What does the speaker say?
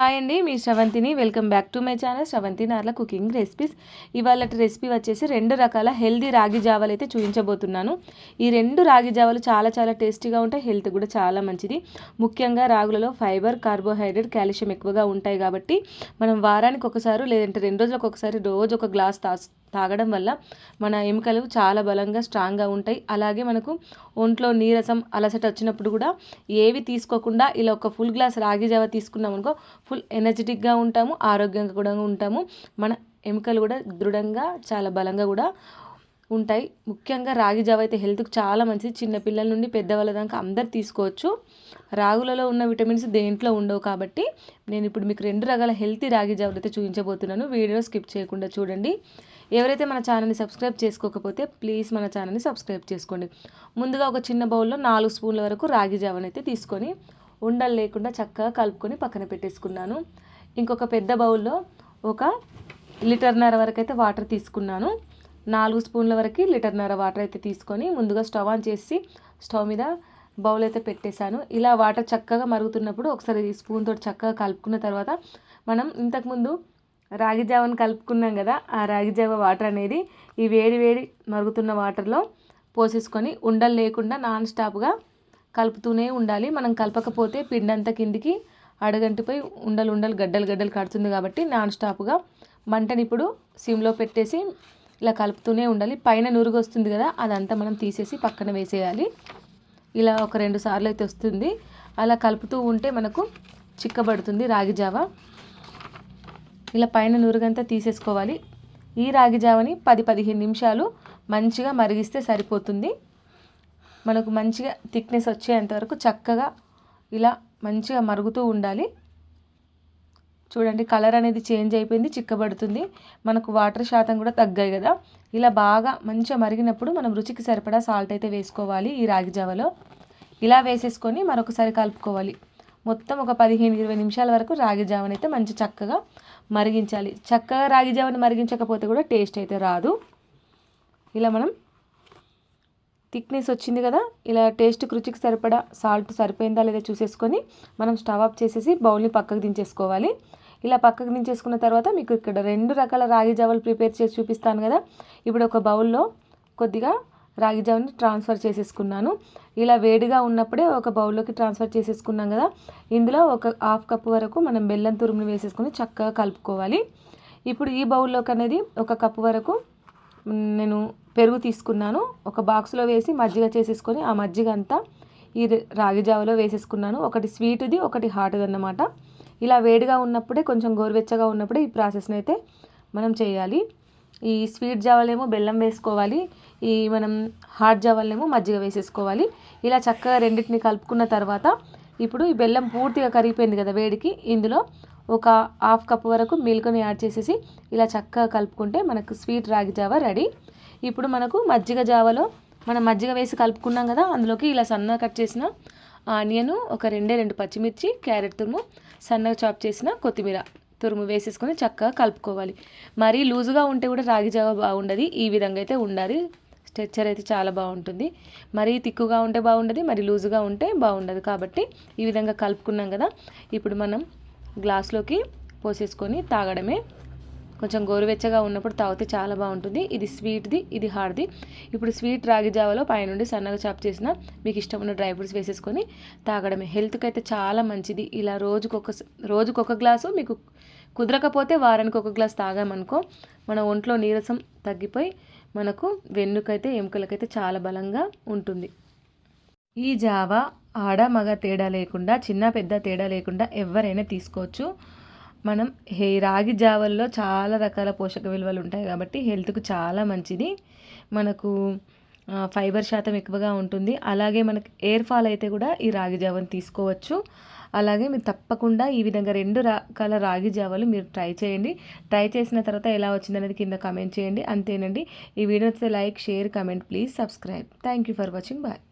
Hi అండి, మీ శ్రవంతిని. Welcome back to my channel Sravanthi Narla cooking recipes. ఇవాళ రెసిపీ వచ్చేసి 2 రకాల హెల్దీ రాగి జావలు అయితే చూపించబోతున్నాను. ఈ 2 రాగి జావలు చాలా చాలా టేస్టీగా ఉంటాయి, హెల్త్ కూడా చాలా మంచిది. ముఖ్యంగా రాగులలో ఫైబర్, కార్బోహైడ్రేట్, కాల్షియం ఎక్కువగా ఉంటాయి కాబట్టి మనం వారానికి ఒకసారి లేదంటే 2 రోజులకు ఒకసారి రోజు ఒక గ్లాస్ తాగడం వల్ల మన ఎముకలు చాలా బలంగా స్ట్రాంగ్గా ఉంటాయి. అలాగే మనకు ఒంట్లో నీరసం, అలసట వచ్చినప్పుడు కూడా ఏవి తీసుకోకుండా ఇలా ఒక ఫుల్ గ్లాస్ రాగి జావ తీసుకున్నాం అనుకో, ఫుల్ ఎనర్జెటిక్గా ఉంటాము, ఆరోగ్యంగా కూడా ఉంటాము. మన ఎముకలు కూడా దృఢంగా చాలా బలంగా కూడా ఉంటాయి. ముఖ్యంగా రాగి జావ అయితే హెల్త్కి చాలా మంచిది. చిన్నపిల్లల నుండి పెద్దవాళ్ళ దాకా అందరు తీసుకోవచ్చు. రాగులలో ఉన్న విటమిన్స్ దేంట్లో ఉండవు కాబట్టి నేను ఇప్పుడు మీకు 2 రకాల హెల్తీ రాగి జావలు అయితే చూపించబోతున్నాను. వీడియో స్కిప్ చేయకుండా చూడండి. ఎవరైతే మన ఛానల్ని సబ్స్క్రైబ్ చేసుకోకపోతే ప్లీజ్ మన ఛానల్ని సబ్స్క్రైబ్ చేసుకోండి. ముందుగా ఒక చిన్న బౌల్లో 4 స్పూన్ల వరకు రాగి జావను అయితే తీసుకొని ఉండలు లేకుండా చక్కగా కలుపుకొని పక్కన పెట్టేసుకున్నాను. ఇంకొక పెద్ద బౌల్లో ఒక 1.5 లీటర్ వరకు అయితే వాటర్ తీసుకున్నాను. 4 స్పూన్ల వరకు 1.5 లీటర్ వాటర్ అయితే తీసుకొని ముందుగా స్టవ్ ఆన్ చేసి స్టవ్ మీద బౌల్ అయితే పెట్టేశాను. ఇలా వాటర్ చక్కగా మరుగుతున్నప్పుడు ఒకసారి ఈ స్పూన్ తోటి చక్కగా కలుపుకున్న తర్వాత మనం ఇంతకుముందు రాగి జావను కలుపుకున్నాం కదా, ఆ రాగి జావ వాటర్ అనేది ఈ వేడి వేడి మరుగుతున్న వాటర్లో పోసేసుకొని ఉండలు లేకుండా నాన్ స్టాప్గా కలుపుతూనే ఉండాలి. మనం కలపకపోతే పిండి అంతా కిందికి అడగంటిపై ఉండలు ఉండలు గడ్డలు గడ్డలు కడుతుంది కాబట్టి నాన్ స్టాప్గా మంటని ఇప్పుడు సిమ్లో పెట్టేసి ఇలా కలుపుతూనే ఉండాలి. పైన నురుగు వస్తుంది కదా, అదంతా మనం తీసేసి పక్కన వేసేయాలి. ఇలా ఒక 2 సార్లు అయితే వస్తుంది. అలా కలుపుతూ ఉంటే మనకు చిక్కబడుతుంది రాగి జావ. ఇలా పైన నురుగంతా తీసేసుకోవాలి. ఈ రాగి జావని 10-15 నిమిషాలు మంచిగా మరిగిస్తే సరిపోతుంది. మనకు మంచిగా థిక్నెస్ వచ్చేంత వరకు చక్కగా ఇలా మంచిగా మరుగుతూ ఉండాలి. చూడండి, కలర్ అనేది చేంజ్ అయిపోయింది, చిక్కబడుతుంది. మనకు వాటర్ శాతం కూడా తగ్గాయి కదా. ఇలా బాగా మంచిగా మరిగినప్పుడు మనం రుచికి సరిపడా సాల్ట్ అయితే వేసుకోవాలి. ఈ రాగి జావలో ఇలా వేసేసుకొని మరొకసారి కలుపుకోవాలి. మొత్తం ఒక 15-20 నిమిషాల వరకు రాగి జావని అయితే మంచి చక్కగా మరిగించాలి. చక్కగా రాగి జావని మరిగించకపోతే కూడా టేస్ట్ అయితే రాదు. ఇలా మనం థిక్నెస్ వచ్చింది కదా, ఇలా టేస్ట్కి రుచికి సరిపడా సాల్ట్ సరిపోయిందా లేదా చూసేసుకొని మనం స్టవ్ ఆఫ్ చేసేసి బౌల్ని పక్కకు దించేసుకోవాలి. ఇలా పక్కకు దించేసుకున్న తర్వాత మీకు ఇక్కడ 2 రకాల రాగి జావలు ప్రిపేర్ చేసి చూపిస్తాను కదా. ఇప్పుడు ఒక బౌల్లో కొద్దిగా రాగి జావని ట్రాన్స్ఫర్ చేసేసుకున్నాను. ఇలా వేడిగా ఉన్నప్పుడే ఒక బౌల్లోకి ట్రాన్స్ఫర్ చేసేసుకున్నాం కదా, ఇందులో ఒక 1/2 కప్పు వరకు మనం బెల్లం తురుముని వేసేసుకొని చక్కగా కలుపుకోవాలి. ఇప్పుడు ఈ బౌల్లోకి అనేది 1 కప్పు వరకు నేను పెరుగు తీసుకున్నాను. ఒక బాక్స్లో వేసి మజ్జిగ చేసేసుకొని ఆ మజ్జిగ అంతా ఈ రాగి జావలో వేసేసుకున్నాను. ఒకటి స్వీట్ది, ఒకటి హాట్ది అన్నమాట. ఇలా వేడిగా ఉన్నప్పుడే, కొంచెం గోరువెచ్చగా ఉన్నప్పుడే ఈ ప్రాసెస్ని అయితే మనం చేయాలి. ఈ స్వీట్ జావలేమో బెల్లం వేసుకోవాలి, ఈ మనం హాట్ జావలేమో మజ్జిగ వేసేసుకోవాలి. ఇలా చక్కగా రెండింటిని కలుపుకున్న తర్వాత ఇప్పుడు ఈ బెల్లం పూర్తిగా కరిగిపోయింది కదా వేడికి, ఇందులో ఒక 1/2 కప్పు వరకు మిల్క్ని యాడ్ చేసేసి ఇలా చక్కగా కలుపుకుంటే మనకు స్వీట్ రాగి జావ రెడీ. ఇప్పుడు మనకు మజ్జిగ జావలో మనం మజ్జిగ వేసి కలుపుకున్నాం కదా, అందులోకి ఇలా సన్నగా కట్ చేసిన ఆనియన్, ఒక 2 పచ్చిమిర్చి, క్యారెట్ తురుము, సన్నగా చాప్ చేసిన కొత్తిమీర తురుము వేసేసుకొని చక్కగా కలుపుకోవాలి. మరీ లూజుగా ఉంటే కూడా రాగి జావ బాగుండదు. ఈ విధంగా అయితే ఉండాలి. స్ట్రక్చర్ అయితే చాలా బాగుంటుంది. మరీ తిక్కుగా ఉంటే బాగుండదు, మరి లూజుగా ఉంటే బాగుండదు. కాబట్టి ఈ విధంగా కలుపుకున్నాం కదా, ఇప్పుడు మనం గ్లాస్లోకి పోసేసుకొని తాగడమే. కొంచెం గోరువెచ్చగా ఉన్నప్పుడు తాగితే చాలా బాగుంటుంది. ఇది స్వీట్ది, ఇది హార్డ్ది. ఇప్పుడు స్వీట్ రాగి జావలో పైనుండి సన్నగా చాప్ చేసిన మీకు ఇష్టమైన డ్రై ఫ్రూట్స్ వేసేసుకొని తాగడమే. హెల్త్కి అయితే చాలా మంచిది. ఇలా రోజుకొక గ్లాసు, మీకు కుదరకపోతే వారానికి 1 గ్లాస్ తాగామనుకో మన ఒంట్లో నీరసం తగ్గిపోయి మనకు వెన్నుకైతే ఎముకలకైతే చాలా బలంగా ఉంటుంది. ఈ జావా ఆడ మగ తేడా లేకుండా, చిన్న పెద్ద తేడా లేకుండా ఎవరైనా తీసుకోవచ్చు. మనం రాగి జావల్లో చాలా రకాల పోషక విలువలు ఉంటాయి కాబట్టి హెల్త్కు చాలా మంచిది. మనకు ఫైబర్ శాతం ఎక్కువగా ఉంటుంది. అలాగే మనకు ఎయిర్ ఫాల్ అయితే కూడా ఈ రాగి జావని తీసుకోవచ్చు. అలాగే మీరు తప్పకుండా ఈ విధంగా 2 రకాల రాగి జావలు మీరు ట్రై చేయండి. ట్రై చేసిన తర్వాత ఎలా వచ్చిందనేది కింద కామెంట్ చేయండి. అంతేనండి. ఈ వీడియో నచ్చితే like, share, comment, please subscribe. Thank you for watching. Bye.